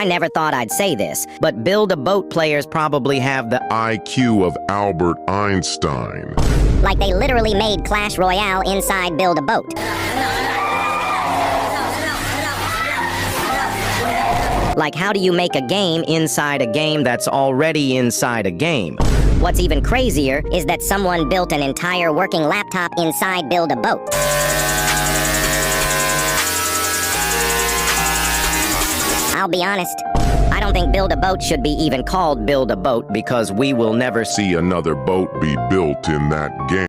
I never thought I'd say this, but Build-A-Boat players probably have the IQ of Albert Einstein. Like they literally made Clash Royale inside Build-A-Boat. Like, how do you make a game inside a game that's already inside a game? What's even crazier is that someone built an entire working laptop inside Build-A-Boat. I'll be honest, I don't think Build-A-Boat should be even called Build-A-Boat because we will never see See another boat be built in that game.